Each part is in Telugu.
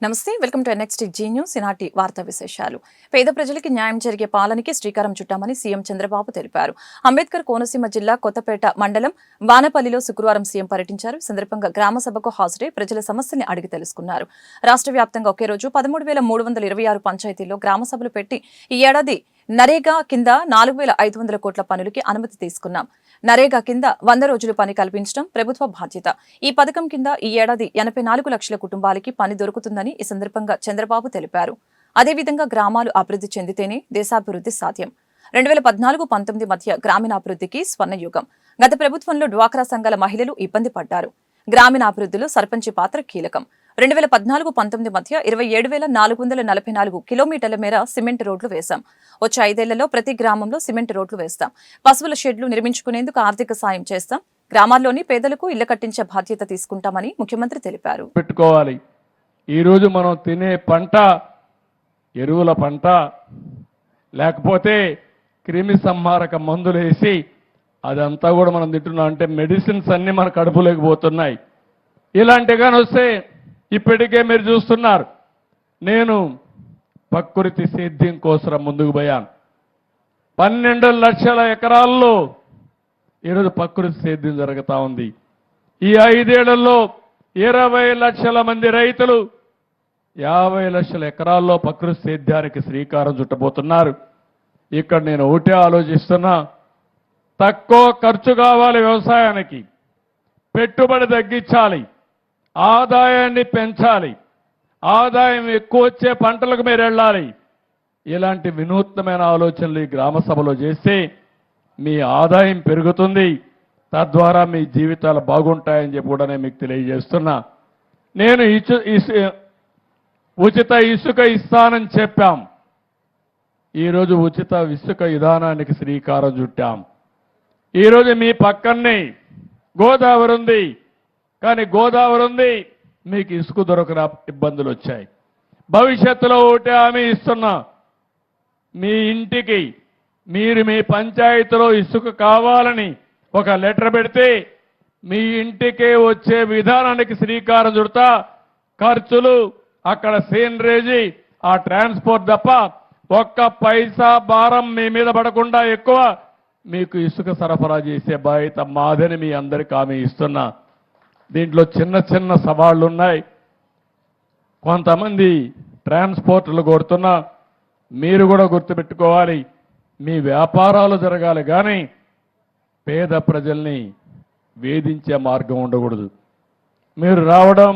నమస్తే welcome to next Zee News ఈనాటి వార్తా విశేషాలు. పేద ప్రజలకి న్యాయం జరిగే పాలనకి శ్రీకారం చుట్టామని సీఎం చంద్రబాబు తెలిపారు. అంబేద్కర్ కోనసీమ జిల్లా కొత్తపేట మండలం వానపల్లిలో శుక్రవారం సీఎం పర్యటించారు. సందర్భంగా గ్రామ సభకు హాజరై ప్రజల సమస్యల్ని అడిగి తెలుసుకున్నారు. రాష్ట్ర వ్యాప్తంగా ఒకే రోజు 13,326 పంచాయతీల్లో గ్రామ సభలు పెట్టి ఈ ఏడాది నరేగా కింద 4,500 కోట్ల పనులకి అనుమతి తీసుకున్నాం. నరేగా కింద 100 రోజులు పని కల్పించడం ప్రభుత్వ బాధ్యత. ఈ పథకం కింద ఈ ఏడాది 84 లక్షల కుటుంబాలకి పని దొరుకుతుందని ఈ సందర్భంగా చంద్రబాబు తెలిపారు. అదేవిధంగా గ్రామాలు అభివృద్ధి చెందితేనే దేశాభివృద్ధి సాధ్యం. 2014-19 మధ్య గ్రామీణాభివృద్ధికి స్వర్ణయుగం. గత ప్రభుత్వంలో డ్వాక్రా సంఘాల మహిళలు ఇబ్బంది పడ్డారు. గ్రామీణాభివృద్ధిలో సర్పంచి పాత్ర కీలకం. 2014-19 మధ్య 27,444 కిలోమీటర్ల మేర సిమెంట్ రోడ్లు వేశాం. వచ్చే 5 ఏళ్లలో ప్రతి గ్రామంలో సిమెంట్ రోడ్లు వేస్తాం. పశువుల షెడ్లు నిర్మించుకునేందుకు ఆర్థిక సాయం చేస్తాం. గ్రామాల్లోని పేదలకు ఇళ్ల కట్టించే బాధ్యత తీసుకుంటామని ముఖ్యమంత్రి తెలిపారు. పెట్టుకోవాలి. ఈ రోజు మనం తినే పంట ఎరువుల పంట, లేకపోతే క్రిమి సంహారక మందులు వేసి అదంతా కూడా మనం తింటున్నాం. అంటే మెడిసిన్స్ అన్ని మన కడుపులోకి పోతున్నాయి. ఇలాంటిగాని వస్తే ఇప్పటికే మీరు చూస్తున్నారు. నేను ప్రకృతి సేద్యం కోసం ముందుకు పోయాను. 12 లక్షల ఎకరాల్లో ఈరోజు ప్రకృతి సేద్యం జరుగుతూ ఉంది. ఈ 5 ఏళ్లలో 20 లక్షల మంది రైతులు 50 లక్షల ఎకరాల్లో ప్రకృతి సేద్యానికి శ్రీకారం చుట్టబోతున్నారు. ఇక్కడ నేను ఒకటే ఆలోచిస్తున్నా, తక్కువ ఖర్చు కావాలి వ్యవసాయానికి, పెట్టుబడి తగ్గించాలి, ఆదాయాన్ని పెంచాలి, ఆదాయం ఎక్కువ వచ్చే పంటలకు మీరు వెళ్ళాలి. ఇలాంటి వినూత్నమైన ఆలోచనలు ఈ గ్రామ సభలో చేస్తే మీ ఆదాయం పెరుగుతుంది, తద్వారా మీ జీవితాలు బాగుంటాయని చెప్పి కూడా నేను మీకు తెలియజేస్తున్నా. నేను ఉచిత ఇసుక ఇస్తానని చెప్పాం. ఈరోజు ఉచిత ఇసుక విధానానికి శ్రీకారం చుట్టాం. ఈరోజు మీ పక్కనే గోదావరి ఉంది, కానీ గోదావరి ఉంది, మీకు ఇసుక దొరకన ఇబ్బందులు వచ్చాయి. భవిష్యత్తులో ఒకటే హామీ ఇస్తున్నా, మీ ఇంటికి మీరు మీ పంచాయతీలో ఇసుక కావాలని ఒక లెటర్ పెడితే మీ ఇంటికే వచ్చే విధానానికి శ్రీకారం చుడతా. ఖర్చులు అక్కడ సీనరేజీ, ఆ ట్రాన్స్పోర్ట్ తప్ప ఒక్క పైసా భారం మీ మీద పడకుండా ఎక్కువ మీకు ఇసుక సరఫరా చేసే బాధ్యత మాదని మీ అందరికీ హామీ ఇస్తున్నా. దీంట్లో చిన్న చిన్న సవాళ్లు ఉన్నాయి. కొంతమంది ట్రాన్స్పోర్టర్లు కొడుతున్నా. మీరు కూడా గుర్తుపెట్టుకోవాలి, మీ వ్యాపారాలు జరగాలి, కానీ పేద ప్రజల్ని వేధించే మార్గం ఉండకూడదు. మీరు రావడం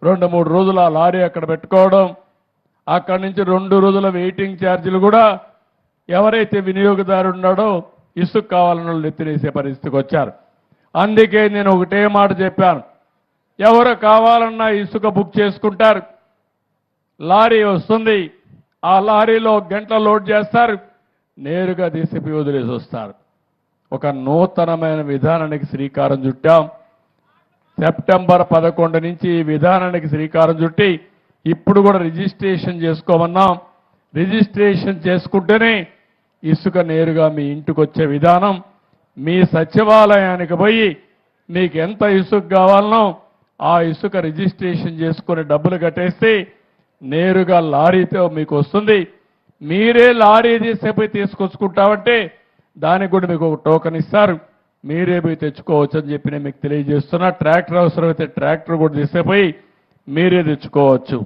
2-3 రోజులు ఆ లారీ అక్కడ పెట్టుకోవడం, అక్కడి నుంచి 2 రోజుల వెయిటింగ్ ఛార్జీలు కూడా ఎవరైతే వినియోగదారు ఉన్నాడో ఇసుక కావాలని వాళ్ళు ఎత్తినేసే పరిస్థితికి వచ్చారు. అందుకే నేను ఒకటే మాట చెప్పాను, ఎవరు కావాలన్నా ఇసుక బుక్ చేసుకుంటారు. లారీ వస్తుంది, ఆ లారీలో గంట లోడ్ చేస్తారు, నేరుగా తీసిపి వదిలేసి వస్తారు. ఒక నూతనమైన విధానానికి శ్రీకారం చుట్టాం. సెప్టెంబర్ 11 నుంచి ఈ విధానానికి శ్రీకారం చుట్టి ఇప్పుడు కూడా రిజిస్ట్రేషన్ చేసుకోమన్నాం. రిజిస్ట్రేషన్ చేసుకుంటేనే ఇసుక నేరుగా మీ ఇంటికి వచ్చే విధానం. మీ సచివాలయానికి పోయి మీకు ఎంత ఇసుక కావాలనో ఆ ఇసుక రిజిస్ట్రేషన్ చేసుకుని డబ్బులు కట్టేస్తే నేరుగా లారీతో మీకు వస్తుంది. మీరే లారీ తీసేపోయి తీసుకొచ్చుకుంటామంటే దానికి కూడా మీకు ఒక టోకెన్ ఇస్తారు, మీరే పోయి తెచ్చుకోవచ్చు అని చెప్పి నేను మీకు తెలియజేస్తున్నా. ట్రాక్టర్ అవసరమైతే ట్రాక్టర్ కూడా తీసేపోయి మీరే తెచ్చుకోవచ్చు.